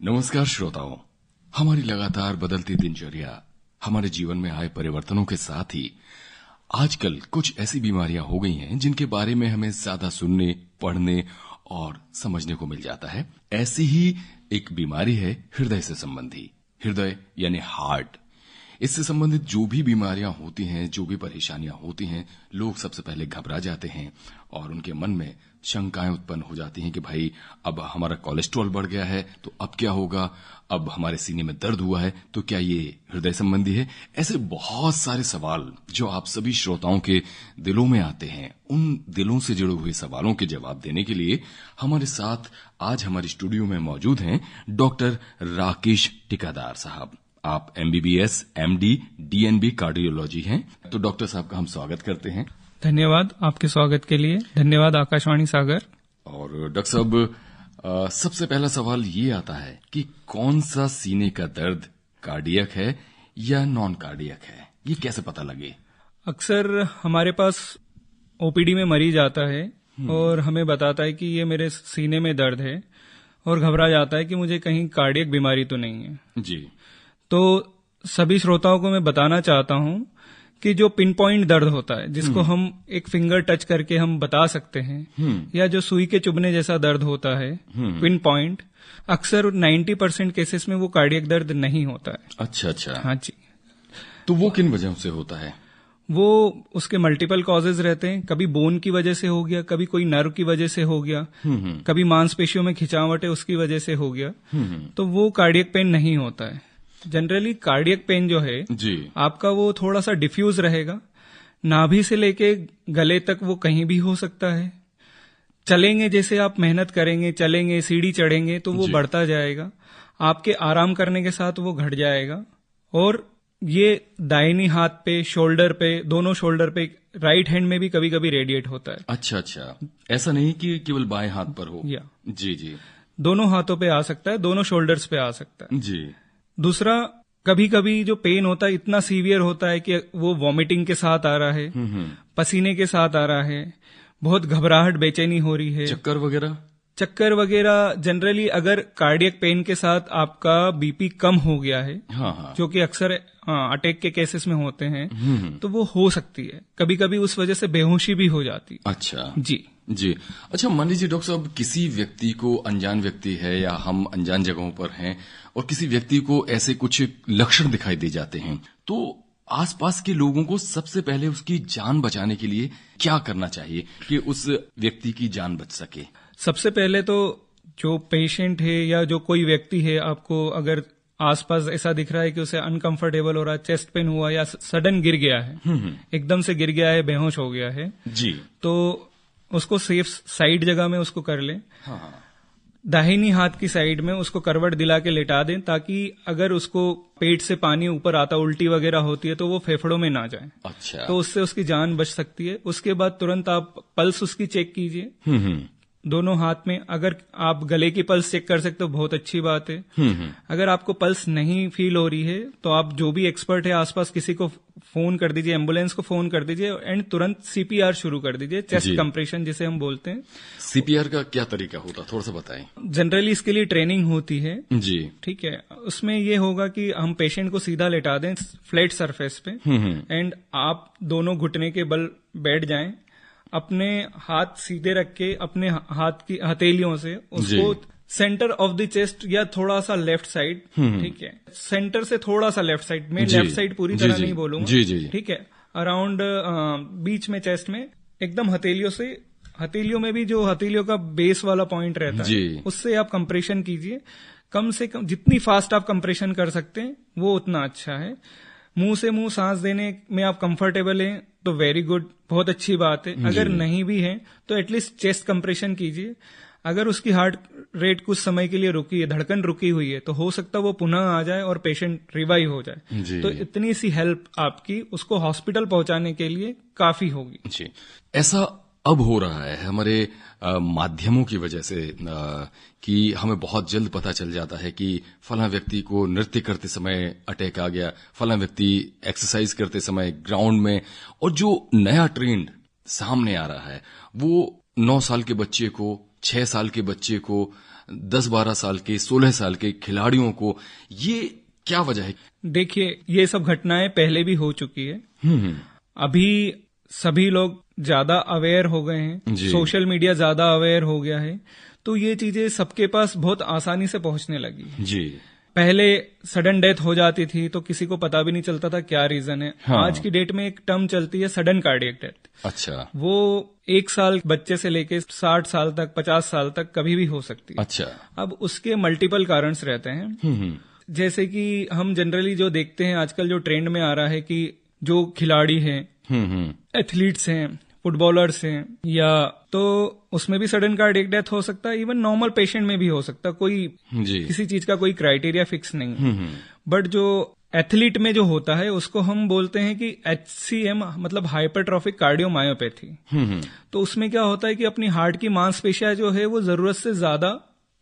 नमस्कार श्रोताओं, हमारी लगातार बदलती दिनचर्या, हमारे जीवन में आए परिवर्तनों के साथ ही आजकल कुछ ऐसी बीमारियां हो गई हैं जिनके बारे में हमें ज्यादा सुनने, पढ़ने और समझने को मिल जाता है। ऐसी ही एक बीमारी है हृदय से संबंधी, हृदय यानी हार्ट। इससे संबंधित जो भी बीमारियां होती हैं, जो भी परेशानियां होती हैं, लोग सबसे पहले घबरा जाते हैं और उनके मन में शंकाएं उत्पन्न हो जाती हैं कि भाई अब हमारा कोलेस्ट्रॉल बढ़ गया है तो अब क्या होगा, अब हमारे सीने में दर्द हुआ है तो क्या ये हृदय संबंधी है। ऐसे बहुत सारे सवाल जो आप सभी श्रोताओं के दिलों में आते हैं, उन दिलों से जुड़े हुए सवालों के जवाब देने के लिए हमारे साथ आज हमारे स्टूडियो में मौजूद हैं डॉक्टर राकेश टिकादार साहब। आप MBBS, MD, DNB कार्डियोलॉजी हैं। तो डॉक्टर साहब का हम स्वागत करते हैं। धन्यवाद आपके स्वागत के लिए। धन्यवाद आकाशवाणी सागर। और डॉक्टर साहब, सबसे पहला सवाल ये आता है कि कौन सा सीने का दर्द कार्डियक है या नॉन कार्डियक है, ये कैसे पता लगे? अक्सर हमारे पास OPD में मरीज आता है और हमें बताता है कि ये मेरे सीने में दर्द है और घबरा जाता है कि मुझे कहीं कार्डियक बीमारी तो नहीं है। जी। तो सभी श्रोताओं को मैं बताना चाहता हूं कि जो पिन पॉइंट दर्द होता है, जिसको हम एक फिंगर टच करके हम बता सकते हैं, या जो सुई के चुभने जैसा दर्द होता है, पिन पॉइंट, अक्सर 90% केसेस में वो कार्डियक दर्द नहीं होता है। अच्छा। हाँ जी। तो वो किन वजहों से होता है? वो उसके मल्टीपल कॉजेज रहते हैं। कभी बोन की वजह से हो गया, कभी कोई नर्व की वजह से हो गया, कभी मांसपेशियों में खिंचावट है उसकी वजह से हो गया। तो वो कार्डियक पेन नहीं होता है। जनरली कार्डियक पेन जो है जी, आपका वो थोड़ा सा डिफ्यूज रहेगा, नाभि से लेके गले तक वो कहीं भी हो सकता है। चलेंगे, जैसे आप मेहनत करेंगे, चलेंगे, सीढ़ी चढ़ेंगे तो वो बढ़ता जाएगा, आपके आराम करने के साथ वो घट जाएगा। और ये दाहिनी हाथ पे, शोल्डर पे, दोनों शोल्डर पे, राइट हैंड में भी कभी कभी रेडिएट होता है। अच्छा, ऐसा नहीं कि केवल बाएं हाथ पर हो। या जी, दोनों हाथों पे आ सकता है, दोनों शोल्डर्स पे आ सकता है। जी। दूसरा, कभी कभी जो पेन होता है इतना सीवियर होता है कि वो वॉमिटिंग के साथ आ रहा है, पसीने के साथ आ रहा है, बहुत घबराहट, बेचैनी हो रही है, चक्कर वगैरह। जनरली अगर कार्डियक पेन के साथ आपका BP कम हो गया है, जो कि अक्सर अटैक के केसेस में होते हैं, तो वो हो सकती है। कभी कभी उस वजह से बेहोशी भी हो जाती है। अच्छा जी। अच्छा, मान लीजिए डॉक्टर साहब, किसी व्यक्ति को, अनजान व्यक्ति है या हम अनजान जगहों पर हैं और किसी व्यक्ति को ऐसे कुछ लक्षण दिखाई दे जाते हैं, तो आसपास के लोगों को सबसे पहले उसकी जान बचाने के लिए क्या करना चाहिए कि उस व्यक्ति की जान बच सके? सबसे पहले तो जो पेशेंट है या जो कोई व्यक्ति है, आपको अगर आसपास ऐसा दिख रहा है कि उसे अनकंफर्टेबल हो रहा है, चेस्ट पेन हुआ या सडन गिर गया है, एकदम से गिर गया है, बेहोश हो गया है जी, तो उसको सेफ साइड जगह में उसको कर लें। दाहिनी हाथ की साइड में उसको करवट दिला के लेटा दें, ताकि अगर उसको पेट से पानी ऊपर आता, उल्टी वगैरह होती है, तो वो फेफड़ों में ना जाए। अच्छा। तो उससे उसकी जान बच सकती है। उसके बाद तुरंत आप पल्स उसकी चेक कीजिए दोनों हाथ में। अगर आप गले की पल्स चेक कर सकते हो बहुत अच्छी बात है। अगर आपको पल्स नहीं फील हो रही है तो आप जो भी एक्सपर्ट है आसपास, किसी को फोन कर दीजिए, एम्बुलेंस को फोन कर दीजिए एंड तुरंत CPR शुरू कर दीजिए, चेस्ट कंप्रेशन जिसे हम बोलते हैं। CPR का क्या तरीका होता है, थोड़ा सा बताएं। जनरली इसके लिए ट्रेनिंग होती है जी, ठीक है। उसमें ये होगा कि हम पेशेंट को सीधा लेटा दें फ्लैट सरफेस पे एंड आप दोनों घुटने के बल बैठ जाएं, अपने हाथ सीधे रख के अपने हाथ की हथेलियों से उसको सेंटर ऑफ द चेस्ट या थोड़ा सा लेफ्ट साइड, ठीक है, सेंटर से थोड़ा सा लेफ्ट साइड में, लेफ्ट साइड पूरी तरह नहीं बोलूंगा, ठीक है, अराउंड बीच में चेस्ट में एकदम हथेलियों में भी जो हथेलियों का बेस वाला पॉइंट रहता है, उससे आप कंप्रेशन कीजिए। कम से कम जितनी फास्ट आप कंप्रेशन कर सकते हैं वो उतना अच्छा है। मुंह से मुंह सांस देने में आप कंफर्टेबल हैं तो वेरी गुड, बहुत अच्छी बात है। अगर नहीं भी है तो एटलीस्ट चेस्ट कंप्रेशन कीजिए। अगर उसकी हार्ट रेट कुछ समय के लिए रुकी है, धड़कन रुकी हुई है, तो हो सकता है वो पुनः आ जाए और पेशेंट रिवाइव हो जाए। तो इतनी सी हेल्प आपकी उसको हॉस्पिटल पहुंचाने के लिए काफी होगी। जी, ऐसा अब हो रहा है हमारे माध्यमों की वजह से कि हमें बहुत जल्द पता चल जाता है कि फला व्यक्ति को नृत्य करते समय अटैक आ गया, फला व्यक्ति एक्सरसाइज करते समय ग्राउंड में, और जो नया ट्रेंड सामने आ रहा है वो 9 साल के बच्चे को, 6 साल के बच्चे को 10-12 साल के, 16 साल के खिलाड़ियों को, ये क्या वजह है? देखिए, ये सब घटनाएं पहले भी हो चुकी है। अभी सभी लोग ज्यादा अवेयर हो गए हैं, सोशल मीडिया ज्यादा अवेयर हो गया है, तो ये चीजें सबके पास बहुत आसानी से पहुंचने लगी जी। पहले सडन डेथ हो जाती थी तो किसी को पता भी नहीं चलता था क्या रीजन है। हाँ। आज की डेट में एक टर्म चलती है सडन कार्डियक डेथ। अच्छा। वो 1 साल बच्चे से लेके 60 साल तक, 50 साल तक कभी भी हो सकती है। अच्छा। अब उसके मल्टीपल कारणस रहते हैं। जैसे कि हम जनरली जो देखते हैं आजकल, जो ट्रेंड में आ रहा है कि जो खिलाड़ी हैं, एथलीट्स हैं, फुटबॉलर्स हैं, या तो उसमें भी सडन कार्डियक डेथ हो सकता है। इवन नॉर्मल पेशेंट में भी हो सकता है, कोई किसी चीज का कोई क्राइटेरिया फिक्स नहीं है। बट जो एथलीट में जो होता है उसको हम बोलते हैं कि HCM, मतलब हाइपरट्रॉफिक कार्डियोमायोपैथी। तो उसमें क्या होता है कि अपनी हार्ट की मांसपेशियां जो है वो जरूरत से ज्यादा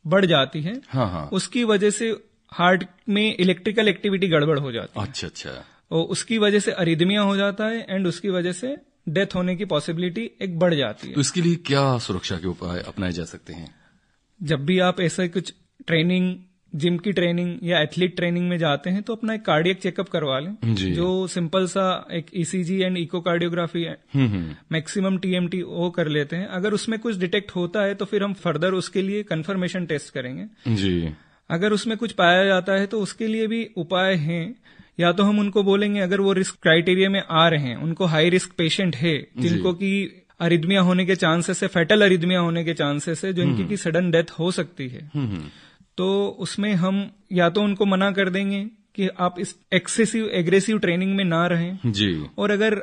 बढ़ जाती है। हाँ। उसकी वजह से हार्ट में इलेक्ट्रिकल एक्टिविटी गड़बड़ हो जाती है। अच्छा। और उसकी वजह से अरिदमिया हो जाता है एंड उसकी वजह से डेथ होने की पॉसिबिलिटी एक बढ़ जाती है। तो इसके लिए क्या सुरक्षा के उपाय अपनाए जा सकते हैं? जब भी आप ऐसा कुछ ट्रेनिंग, जिम की ट्रेनिंग या एथलीट ट्रेनिंग में जाते हैं तो अपना एक कार्डियक चेकअप करवा लें, जो सिंपल सा एक ECG एंड इकोकार्डियोग्राफी है, मैक्सिमम TMT वो कर लेते हैं। अगर उसमें कुछ डिटेक्ट होता है तो फिर हम फर्दर उसके लिए कंफर्मेशन टेस्ट करेंगे जी। अगर उसमें कुछ पाया जाता है तो उसके लिए भी उपाय हैं। या तो हम उनको बोलेंगे, अगर वो रिस्क क्राइटेरिया में आ रहे हैं, उनको हाई रिस्क पेशेंट है जिनको की अरिदमिया होने के चांसेस है, फेटल अरिदमिया होने के चांसेस है, जो इनकी की सडन डेथ हो सकती है, तो उसमें हम या तो उनको मना कर देंगे कि आप इस एक्सेसिव एग्रेसिव ट्रेनिंग में ना रहें जी। और अगर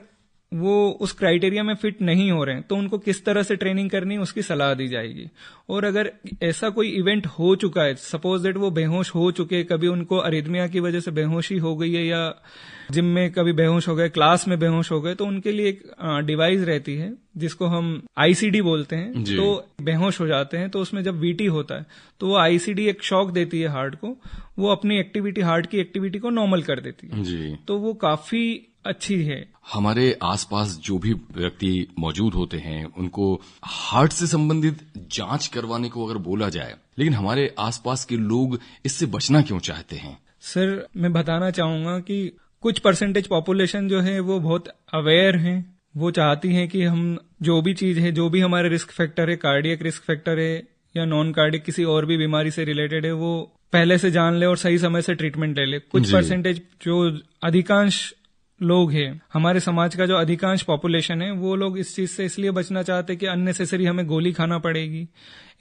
वो उस क्राइटेरिया में फिट नहीं हो रहे हैं तो उनको किस तरह से ट्रेनिंग करनी है उसकी सलाह दी जाएगी। और अगर ऐसा कोई इवेंट हो चुका है, सपोज दैट वो बेहोश हो चुके, कभी उनको अरिदमिया की वजह से बेहोशी हो गई है, या जिम में कभी बेहोश हो गए, क्लास में बेहोश हो गए, तो उनके लिए एक डिवाइस रहती है जिसको हम ICD बोलते हैं। तो बेहोश हो जाते हैं तो उसमें जब VT होता है तो वो ICD एक शॉक देती है हार्ट को, वो अपनी एक्टिविटी, हार्ट की एक्टिविटी को नॉर्मल कर देती है जी। तो वो काफी अच्छी है। हमारे आसपास जो भी व्यक्ति मौजूद होते हैं उनको हार्ट से संबंधित जांच करवाने को अगर बोला जाए, लेकिन हमारे आसपास के लोग इससे बचना क्यों चाहते हैं? सर, मैं बताना चाहूंगा कि कुछ परसेंटेज पॉपुलेशन जो है वो बहुत अवेयर हैं, वो चाहती हैं कि हम जो भी चीज है, जो भी हमारे रिस्क फैक्टर है, कार्डियक रिस्क फैक्टर है या नॉन कार्डियक किसी और भी बीमारी से रिलेटेड है, वो पहले से जान ले और सही समय से ट्रीटमेंट ले ले। कुछ परसेंटेज, जो अधिकांश लोग हैं, हमारे समाज का जो अधिकांश पॉपुलेशन है, वो लोग इस चीज से इसलिए बचना चाहते हैं कि अननेसेसरी हमें गोली खाना पड़ेगी।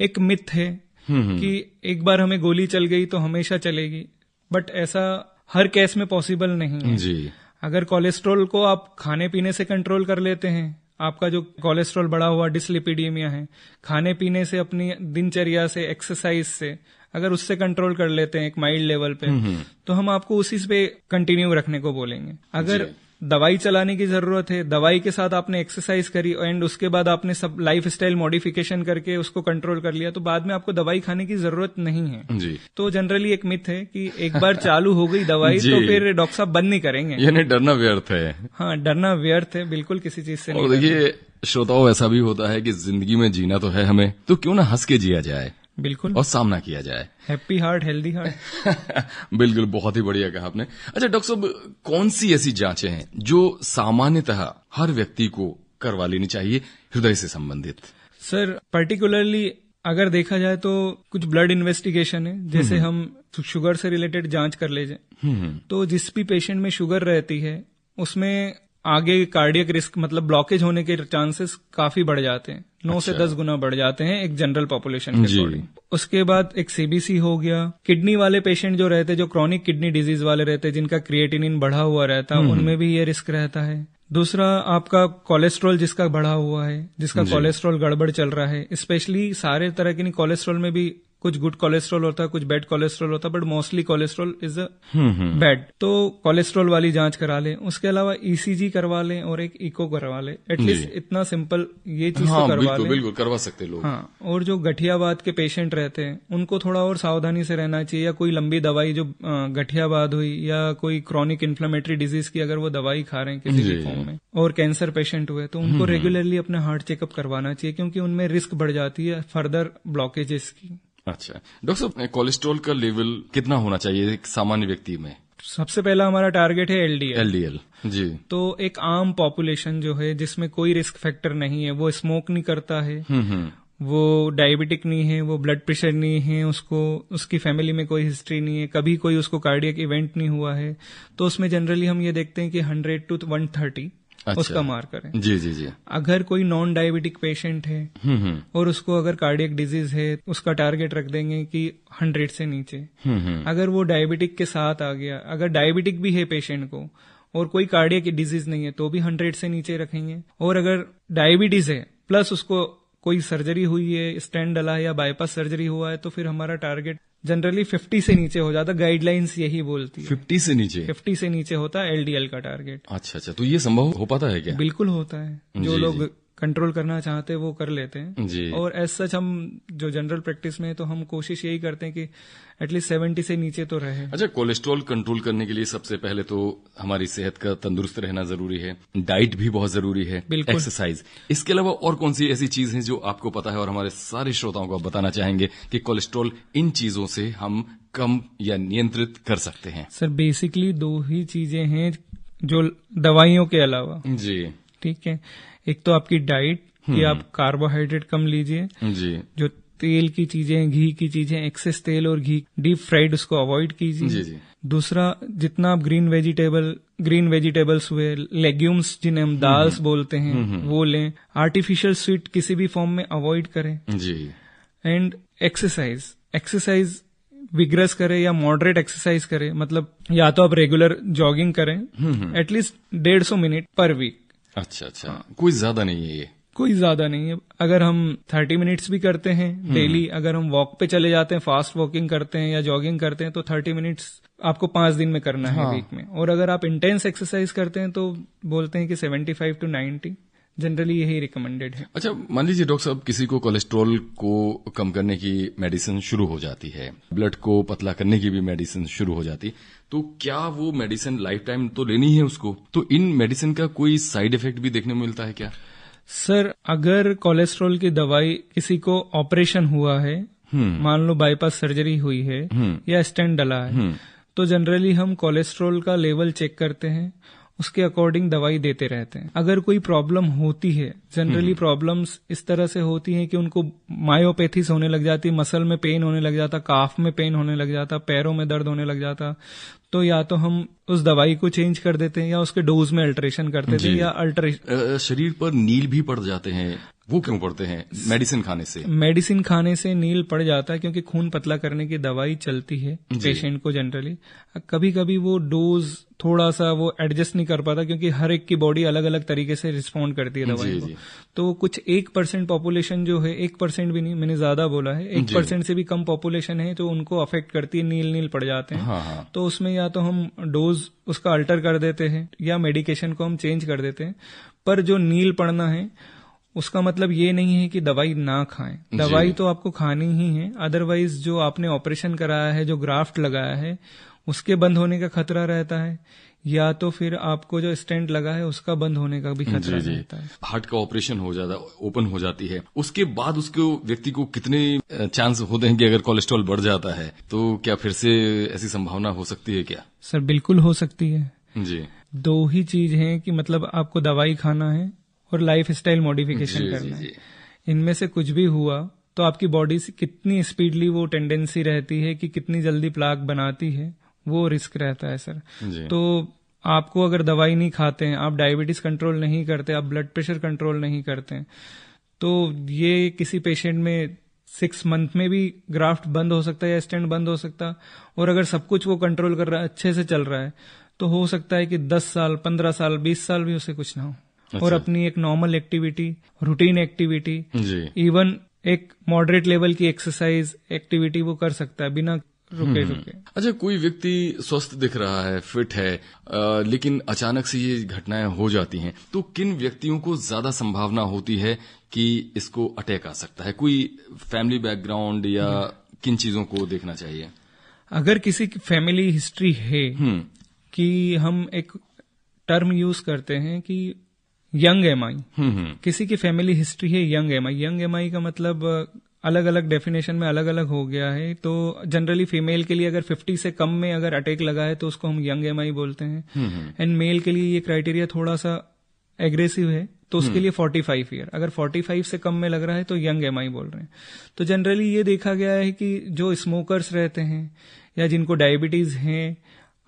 एक मिथ है कि एक बार हमें गोली चल गई तो हमेशा चलेगी, बट ऐसा हर केस में पॉसिबल नहीं है जी। अगर कोलेस्ट्रॉल को आप खाने पीने से कंट्रोल कर लेते हैं, आपका जो कोलेस्ट्रॉल बढ़ा हुआ डिसलिपिडीमिया है, खाने पीने से, अपनी दिनचर्या से, एक्सरसाइज से, अगर उससे कंट्रोल कर लेते हैं एक माइल्ड लेवल पे, तो हम आपको उसी पे कंटिन्यू रखने को बोलेंगे। अगर दवाई चलाने की जरूरत है, दवाई के साथ आपने एक्सरसाइज करी एंड उसके बाद आपने सब लाइफस्टाइल मॉडिफिकेशन करके उसको कंट्रोल कर लिया, तो बाद में आपको दवाई खाने की जरूरत नहीं है जी। तो जनरली एक मिथ है कि एक बार चालू हो गई दवाई तो फिर डॉक्टर साहब बंद नहीं करेंगे। यानी डरना व्यर्थ है। हाँ, डरना व्यर्थ है, बिल्कुल किसी चीज से नहीं। और देखिए श्रोताओं, ऐसा भी होता है कि जिंदगी में जीना तो है हमें, तो क्यों ना हंस के जिया जाए, बिल्कुल, और सामना किया जाए। Happy heart healthy heart. बिल्कुल, बहुत ही बढ़िया कहा आपने। अच्छा डॉक्टर साहब, कौन सी ऐसी जांचें हैं जो सामान्यतः हर व्यक्ति को करवा लेनी चाहिए हृदय से संबंधित? सर, पर्टिकुलरली अगर देखा जाए तो कुछ ब्लड इन्वेस्टिगेशन है, जैसे हम शुगर से रिलेटेड जांच कर ले जाए, तो जिस भी पेशेंट में शुगर रहती है उसमें आगे कार्डियक रिस्क, मतलब ब्लॉकेज होने के चांसेस काफी बढ़ जाते हैं, 9 से 10 गुना बढ़ जाते हैं एक जनरल पॉपुलेशन के अकॉर्डिंग। उसके बाद एक CBC हो गया। किडनी वाले पेशेंट जो रहते हैं, जो क्रॉनिक किडनी डिजीज वाले रहते हैं, जिनका क्रिएटिनिन बढ़ा हुआ रहता है, उनमें भी ये रिस्क रहता है। दूसरा, आपका कोलेस्ट्रॉल जिसका बढ़ा हुआ है, जिसका कोलेस्ट्रॉल गड़बड़ चल रहा है, स्पेशली सारे तरह के नहीं, कोलेस्ट्रॉल में भी कुछ गुड कोलेस्ट्रॉल होता है, कुछ बैड कोलेस्ट्रॉल होता है, but mostly cholesterol is bad. तो कोलेस्ट्रॉल वाली जांच करा लें। उसके अलावा ECG करवा लें और एक इको करवा लें। एटलीस्ट इतना सिंपल ये चीज तो करवा लें। बिल्कुल करवा सकते लोग। हाँ, और जो गठियावाद के पेशेंट रहते हैं उनको थोड़ा और सावधानी से रहना चाहिए, या कोई लंबी दवाई, जो गठियावाद हुई या कोई क्रॉनिक इन्फ्लेमेटरी डिजीज की अगर वो दवाई खा रहे हैं किसी भी फॉर्म में, और कैंसर पेशेंट हुए, तो उनको रेगुलरली अपना हार्ट चेकअप करवाना चाहिए, क्योंकि उनमें रिस्क बढ़ जाती है फर्दर ब्लॉकेजेस की। अच्छा डॉक्टर साहब, कोलेस्ट्रॉल का लेवल कितना होना चाहिए एक सामान्य व्यक्ति में? सबसे पहला हमारा टारगेट है एलडीएल। जी। तो एक आम पॉपुलेशन जो है जिसमें कोई रिस्क फैक्टर नहीं है, वो स्मोक नहीं करता है, वो डायबिटिक नहीं है, वो ब्लड प्रेशर नहीं है, उसको उसकी फैमिली में कोई हिस्ट्री नहीं है, कभी कोई उसको कार्डियक इवेंट नहीं हुआ है, तो उसमें जनरली हम ये देखते हैं कि 100 to 130 उसका मार्कर है। जी जी जी। अगर कोई नॉन डायबिटिक पेशेंट है और उसको अगर कार्डियक डिजीज है, उसका टारगेट रख देंगे कि 100 से नीचे। अगर वो डायबिटिक के साथ आ गया, अगर डायबिटिक भी है पेशेंट को और कोई कार्डियक डिजीज नहीं है, तो भी 100 से नीचे रखेंगे। और अगर डायबिटीज है प्लस उसको कोई सर्जरी हुई है, स्टेंट डला है या बाईपास सर्जरी हुआ है, तो फिर हमारा टारगेट जनरली 50 से नीचे हो जाता। गाइडलाइंस यही बोलती है 50 से नीचे। 50 से नीचे होता है एलडीएल का टारगेट। अच्छा, तो ये संभव हो पाता है क्या? बिल्कुल होता है। जो लोग कंट्रोल करना चाहते हैं वो कर लेते हैं जी। और एज सच हम जो जनरल प्रैक्टिस में है, तो हम कोशिश यही करते हैं कि एटलीस्ट 70 से नीचे तो रहे। अच्छा, कोलेस्ट्रॉल कंट्रोल करने के लिए सबसे पहले तो हमारी सेहत का तंदुरुस्त रहना जरूरी है, डाइट भी बहुत जरूरी है, एक्सरसाइज। इसके अलावा और कौन सी ऐसी चीज है जो आपको पता है और हमारे सारे श्रोताओं को आप बताना चाहेंगे कि कोलेस्ट्रॉल इन चीजों से हम कम या नियंत्रित कर सकते हैं? सर बेसिकली 2 ही चीजें हैं जो दवाइयों के अलावा। जी। ठीक है, एक तो आपकी डाइट कि आप कार्बोहाइड्रेट कम लीजिए जी। जो तेल की चीजें, घी की चीजें, एक्सेस तेल और घी डीप फ्राइड उसको अवॉइड कीजिए। जी जी। दूसरा, जितना आप ग्रीन वेजिटेबल्स हुए, लेग्यूम्स जिन्हें हम दाल्स बोलते हैं वो लें। आर्टिफिशियल स्वीट किसी भी फॉर्म में अवॉइड करें। जी। एंड एक्सरसाइज विग्रस करें या मॉडरेट एक्सरसाइज करें, मतलब या तो आप रेगुलर जॉगिंग करें एटलीस्ट 150 मिनट पर वीक। अच्छा, कोई ज्यादा नहीं है ये? कोई ज्यादा नहीं है। अगर हम 30 मिनट्स भी करते हैं डेली, अगर हम वॉक पे चले जाते हैं, फास्ट वॉकिंग करते हैं या जॉगिंग करते हैं, तो 30 मिनट्स आपको 5 दिन में करना है वीक में। और अगर आप इंटेंस एक्सरसाइज करते हैं तो बोलते हैं कि 75 to 90 जनरली यही रिकमेंडेड है। अच्छा, मान लीजिए डॉक्टर साहब, किसी को कोलेस्ट्रॉल को कम करने की मेडिसिन शुरू हो जाती है, ब्लड को पतला करने की भी मेडिसिन शुरू हो जाती, तो क्या वो मेडिसिन लाइफ टाइम तो लेनी है उसको? तो इन मेडिसिन का कोई साइड इफेक्ट भी देखने में मिलता है क्या? सर अगर कोलेस्ट्रॉल की दवाई किसी को ऑपरेशन हुआ है, मान लो बाईपास सर्जरी हुई है या स्टेंट डला है, तो जनरली हम कोलेस्ट्रॉल का लेवल चेक करते हैं, उसके अकॉर्डिंग दवाई देते रहते हैं। अगर कोई प्रॉब्लम होती है, जनरली प्रॉब्लम्स इस तरह से होती हैं कि उनको मायोपैथीज होने लग जाती, मसल में पेन होने लग जाता, काफ में पेन होने लग जाता, पैरों में दर्द होने लग जाता, तो या तो हम उस दवाई को चेंज कर देते हैं या उसके डोज में अल्टरेशन कर देते हैं या शरीर पर नील भी पड़ जाते हैं, वो क्यों पड़ते हैं? मेडिसिन खाने से नील पड़ जाता है क्योंकि खून पतला करने की दवाई चलती है पेशेंट को जनरली। कभी कभी वो डोज थोड़ा सा वो एडजस्ट नहीं कर पाता क्योंकि हर एक की बॉडी अलग अलग तरीके से रिस्पॉन्ड करती है दवाई को। तो कुछ 1% पॉपुलेशन जो है, 1% भी नहीं, मैंने ज्यादा बोला है, 1% से भी कम पॉपुलेशन है तो उनको अफेक्ट करती है, नील पड़ जाते हैं। हाँ। तो उसमें या तो हम डोज उसका अल्टर कर देते हैं या मेडिकेशन को हम चेंज कर देते हैं। पर जो नील पड़ना है उसका मतलब ये नहीं है कि दवाई ना खाएं, दवाई तो आपको खानी ही है। अदरवाइज जो आपने ऑपरेशन कराया है, जो ग्राफ्ट लगाया है, उसके बंद होने का खतरा रहता है, या तो फिर आपको जो स्टेंट लगा है उसका बंद होने का भी खतरा रहता है। हार्ट का ऑपरेशन हो जाता, ओपन हो जाती है, उसके बाद उसको व्यक्ति को कितने चांस होते हैं कि अगर कोलेस्ट्रॉल बढ़ जाता है तो क्या फिर से ऐसी संभावना हो सकती है क्या? सर बिल्कुल हो सकती है जी। 2 ही चीज है कि मतलब आपको दवाई खाना है और लाइफ स्टाइल मॉडिफिकेशन करना है। इनमें से कुछ भी हुआ तो आपकी बॉडी से कितनी स्पीडली वो टेंडेंसी रहती है कि कितनी जल्दी प्लाक बनाती है, वो रिस्क रहता है सर। तो आपको अगर दवाई नहीं खाते हैं, आप डायबिटीज कंट्रोल नहीं करते, आप ब्लड प्रेशर कंट्रोल नहीं करते हैं, तो ये किसी पेशेंट में 6 मंथ में भी ग्राफ्ट बंद हो सकता है या स्टेंट बंद हो सकता। और अगर सब कुछ वो कंट्रोल कर रहा है, अच्छे से चल रहा है, तो हो सकता है कि 10 साल, 15 साल, 20 साल भी उसे कुछ ना हो। अच्छा। और अपनी एक normal activity, routine activity, even एक मॉडरेट लेवल की एक्सरसाइज एक्टिविटी वो कर सकता है बिना रुके। अच्छा, कोई व्यक्ति स्वस्थ दिख रहा है, फिट है, लेकिन अचानक से ये घटनाएं हो जाती हैं, तो किन व्यक्तियों को ज्यादा संभावना होती है कि इसको अटैक आ सकता है? कोई फैमिली बैकग्राउंड या किन चीजों को देखना चाहिए? अगर किसी की फैमिली हिस्ट्री है, कि हम एक टर्म यूज करते हैं कि यंग एमआई, किसी की फैमिली हिस्ट्री है यंग एमआई का मतलब अलग अलग डेफिनेशन में अलग अलग हो गया है। तो जनरली फीमेल के लिए अगर 50 से कम में अगर अटैक लगा है तो उसको हम यंग एमआई बोलते हैं। एंड मेल के लिए ये क्राइटेरिया थोड़ा सा एग्रेसिव है, तो उसके लिए 45 ईयर। अगर 45 से कम में लग रहा है तो यंग एमआई बोल रहे हैं। तो जनरली ये देखा गया है कि जो स्मोकर्स रहते हैं या जिनको डायबिटीज है,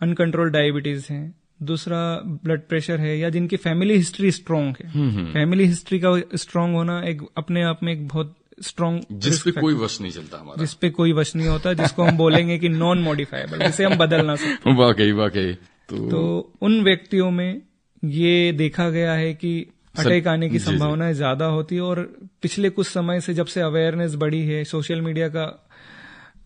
अनकंट्रोल डायबिटीज है, दूसरा ब्लड प्रेशर है, या जिनकी फैमिली हिस्ट्री स्ट्रांग है। फैमिली हिस्ट्री का स्ट्रांग होना एक अपने आप में एक बहुत स्ट्रांग, जिसपे कोई वश नहीं चलता हमारा, जिसपे कोई वश नहीं होता, जिसको हम बोलेंगे कि नॉन मॉडिफाइबल, जिसे हम बदल ना सकते। वाकई तो उन व्यक्तियों में ये देखा गया है कि अटैक आने की संभावनाएं ज्यादा होती है। और पिछले कुछ समय से जब से अवेयरनेस बढ़ी है, सोशल मीडिया का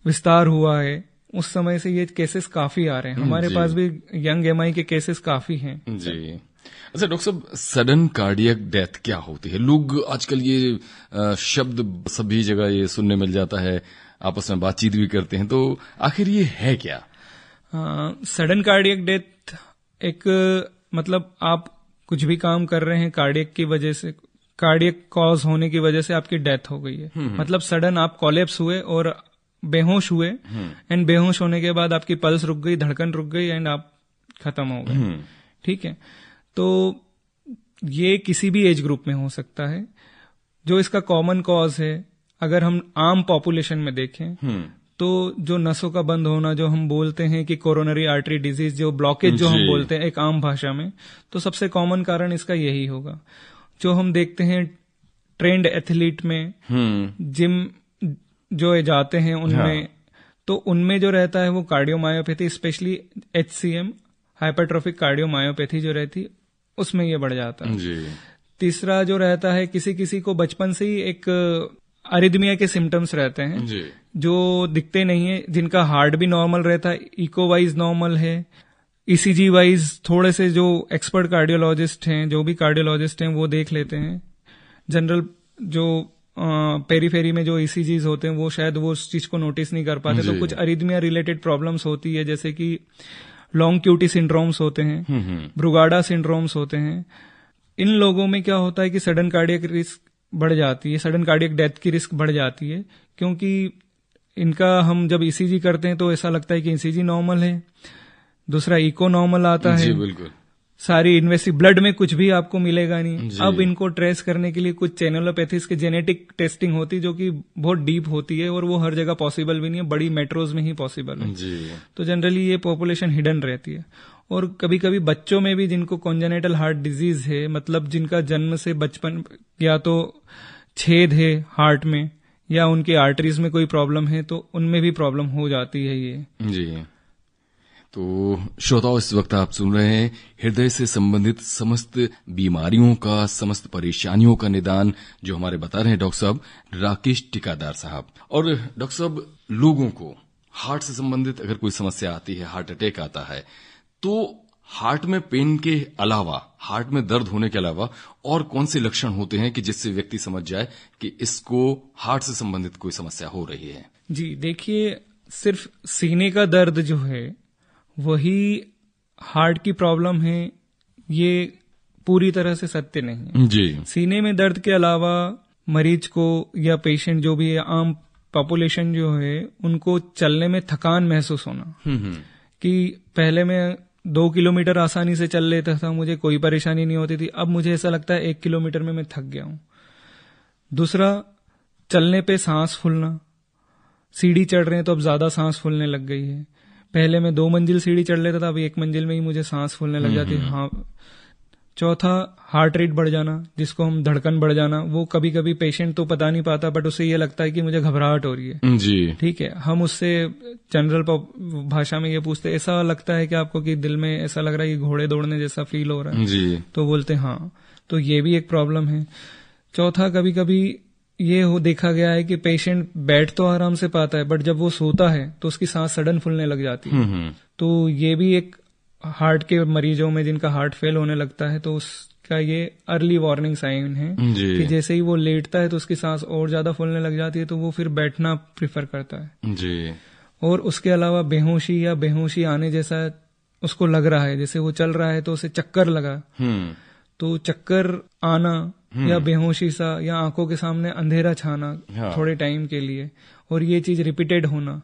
विस्तार हुआ है, उस समय से ये केसेस काफी आ रहे हैं। हमारे पास भी यंग एमआई के केसेस काफी हैं। जी। अच्छा डॉक्टर साहब, सडन कार्डियक डेथ क्या होती है? लोग आजकल ये शब्द सभी जगह ये सुनने मिल जाता है, आपस में बातचीत भी करते हैं, तो आखिर ये है क्या? सडन कार्डियक डेथ एक मतलब आप कुछ भी काम कर रहे हैं, कार्डियक की वजह से, कार्डियक कॉज होने की वजह से आपकी डेथ हो गई है। मतलब सडन आप कोलैप्स हुए और बेहोश हुए, एंड बेहोश होने के बाद आपकी पल्स रुक गई, धड़कन रुक गई, एंड आप खत्म हो गए। ठीक है, तो ये किसी भी एज ग्रुप में हो सकता है। जो इसका कॉमन कॉज है, अगर हम आम पॉपुलेशन में देखें तो जो नसों का बंद होना, जो हम बोलते हैं कि कोरोनरी आर्टरी डिजीज, जो ब्लॉकेज जो हम बोलते हैं एक आम भाषा में, तो सबसे कॉमन कारण इसका यही होगा। जो हम देखते हैं ट्रेंड एथलीट में, जिम जो जाते हैं उनमें, तो उनमें जो रहता है वो cardiomyopathy, specially HCM, hypertrophic cardiomyopathy जो रहती, उसमें ये बढ़ जाता है। तीसरा जो रहता है, किसी किसी को बचपन से ही एक अरिदमिया के सिम्टम्स रहते हैं जो दिखते नहीं है, जिनका हार्ट भी नॉर्मल रहता है, इको वाइज नॉर्मल है, ECG वाइज थोड़े से जो एक्सपर्ट कार्डियोलॉजिस्ट हैं, जो भी कार्डियोलॉजिस्ट हैं वो देख लेते हैं। जनरल जो पेरीफेरी में जो ECGs होते हैं वो शायद वो उस चीज को नोटिस नहीं कर पाते। तो कुछ अरिदमिया रिलेटेड प्रॉब्लम्स होती है, जैसे कि लॉन्ग क्यूटी सिंड्रोम्स होते हैं, ब्रुगाडा सिंड्रोम्स होते हैं। इन लोगों में क्या होता है कि सडन कार्डियक रिस्क बढ़ जाती है, सडन कार्डियक डेथ की रिस्क बढ़ जाती है, क्योंकि इनका हम जब ECG करते हैं तो ऐसा लगता है कि ECG नॉर्मल है, दूसरा इको नॉर्मल आता है, बिल्कुल सारी इन्वेस्टिव ब्लड में कुछ भी आपको मिलेगा नहीं। अब इनको ट्रेस करने के लिए कुछ चैनलोपैथीज की जेनेटिक टेस्टिंग होती है, जो कि बहुत डीप होती है और वो हर जगह पॉसिबल भी नहीं है, बड़ी मेट्रोज में ही पॉसिबल है। तो जनरली ये पॉपुलेशन हिडन रहती है। और कभी कभी बच्चों में भी जिनको कॉन्जेनिटल हार्ट डिजीज है, मतलब जिनका जन्म से बचपन या तो छेद है हार्ट में या उनकी आर्टरीज में कोई प्रॉब्लम है, तो उनमें भी प्रॉब्लम हो जाती है ये। जी। तो श्रोताओं, इस वक्त आप सुन रहे हैं हृदय से संबंधित समस्त बीमारियों का, समस्त परेशानियों का निदान, जो हमारे बता रहे हैं डॉक्टर साहब राकेश टिकादार साहब। और डॉक्टर साहब, लोगों को हार्ट से संबंधित अगर कोई समस्या आती है, हार्ट अटैक आता है, तो हार्ट में पेन के अलावा, हार्ट में दर्द होने के अलावा और कौन से लक्षण होते हैं कि जिससे व्यक्ति समझ जाए कि इसको हार्ट से संबंधित कोई समस्या हो रही है? जी देखिए, सिर्फ सीने का दर्द जो है वही हार्ट की प्रॉब्लम है, ये पूरी तरह से सत्य नहीं है। जी। सीने में दर्द के अलावा मरीज को या पेशेंट जो भी है, आम पॉपुलेशन जो है, उनको चलने में थकान महसूस होना, कि पहले मैं 2 किलोमीटर आसानी से चल लेता था, मुझे कोई परेशानी नहीं होती थी, अब मुझे ऐसा लगता है 1 किलोमीटर में मैं थक गया हूं। दूसरा, चलने पे सांस फूलना, सीढ़ी चढ़ रहे हैं तो अब ज्यादा सांस फूलने लग गई है। पहले मैं 2 मंजिल सीढ़ी चढ़ लेता था, अब 1 मंजिल में ही मुझे सांस फूलने लग जाती है। हाँ। चौथा, हार्ट रेट बढ़ जाना, जिसको हम धड़कन बढ़ जाना, वो कभी कभी पेशेंट तो पता नहीं पाता, बट उसे ये लगता है कि मुझे घबराहट हो रही है। जी। ठीक है, हम उससे जनरल भाषा में ये पूछते, ऐसा लगता है कि आपको कि दिल में ऐसा लग रहा है कि घोड़े दौड़ने जैसा फील हो रहा है? जी। तो बोलते हाँ, तो ये भी एक प्रॉब्लम है। चौथा, कभी कभी ये देखा गया है कि पेशेंट बैठ तो आराम से पाता है, बट जब वो सोता है तो उसकी सांस सडन फूलने लग जाती है। तो ये भी एक हार्ट के मरीजों में जिनका हार्ट फेल होने लगता है, तो उसका ये अर्ली वार्निंग साइन है कि जैसे ही वो लेटता है तो उसकी सांस और ज्यादा फूलने लग जाती है, तो वो फिर बैठना प्रिफर करता है। जी। और उसके अलावा बेहोशी या बेहोशी आने जैसा उसको लग रहा है, जैसे वो चल रहा है तो उसे चक्कर लगा, तो चक्कर आना या बेहोशी सा या आंखों के सामने अंधेरा छाना थोड़े टाइम के लिए, और ये चीज रिपीटेड होना,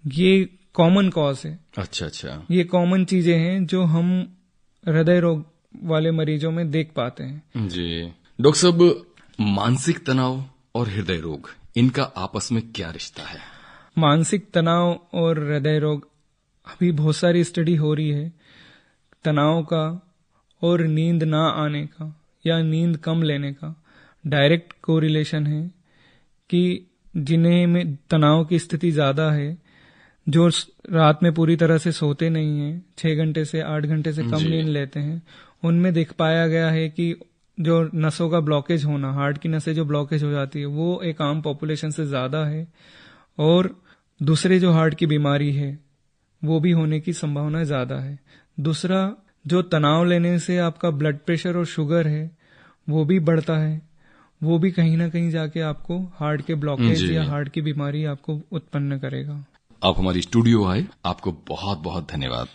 ये कॉमन कॉज है। अच्छा। ये कॉमन चीजें हैं जो हम हृदय रोग वाले मरीजों में देख पाते हैं। जी डॉक्टर साहब, मानसिक तनाव और हृदय रोग, इनका आपस में क्या रिश्ता है? मानसिक तनाव और हृदय रोग, अभी बहुत सारी स्टडी हो रही है तनाव का और नींद ना आने का या नींद कम लेने का डायरेक्ट कोरिलेशन है, कि जिन्हें में तनाव की स्थिति ज्यादा है, जो रात में पूरी तरह से सोते नहीं हैं, 6 घंटे से 8 घंटे से कम नींद लेते हैं, उनमें देख पाया गया है कि जो नसों का ब्लॉकेज होना, हार्ट की नसें जो ब्लॉकेज हो जाती है, वो एक आम पॉपुलेशन से ज्यादा है, और दूसरे जो हार्ट की बीमारी है वो भी होने की संभावना ज्यादा है। दूसरा, जो तनाव लेने से आपका ब्लड प्रेशर और शुगर है वो भी बढ़ता है, वो भी कहीं ना कहीं जाके आपको हार्ट के ब्लॉकेज या हार्ट की बीमारी आपको उत्पन्न करेगा। आप हमारी स्टूडियो आए, आपको बहुत बहुत धन्यवाद।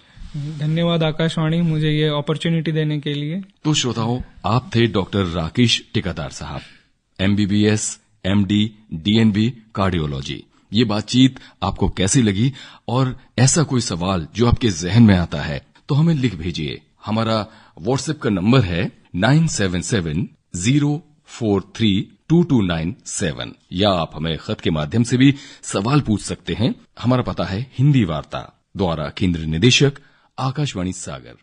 धन्यवाद आकाशवाणी, मुझे ये अपॉर्चुनिटी देने के लिए। तो श्रोताओं, आप थे डॉक्टर राकेश टिकादार साहब, MBBS, MD, DNB कार्डियोलॉजी। ये बातचीत आपको कैसी लगी, और ऐसा कोई सवाल जो आपके जहन में आता है तो हमें लिख भेजिए। हमारा व्हाट्सएप का नंबर है 9770432297, या आप हमें खत के माध्यम से भी सवाल पूछ सकते हैं। हमारा पता है हिंदी वार्ता, द्वारा केंद्र निदेशक, आकाशवाणी सागर।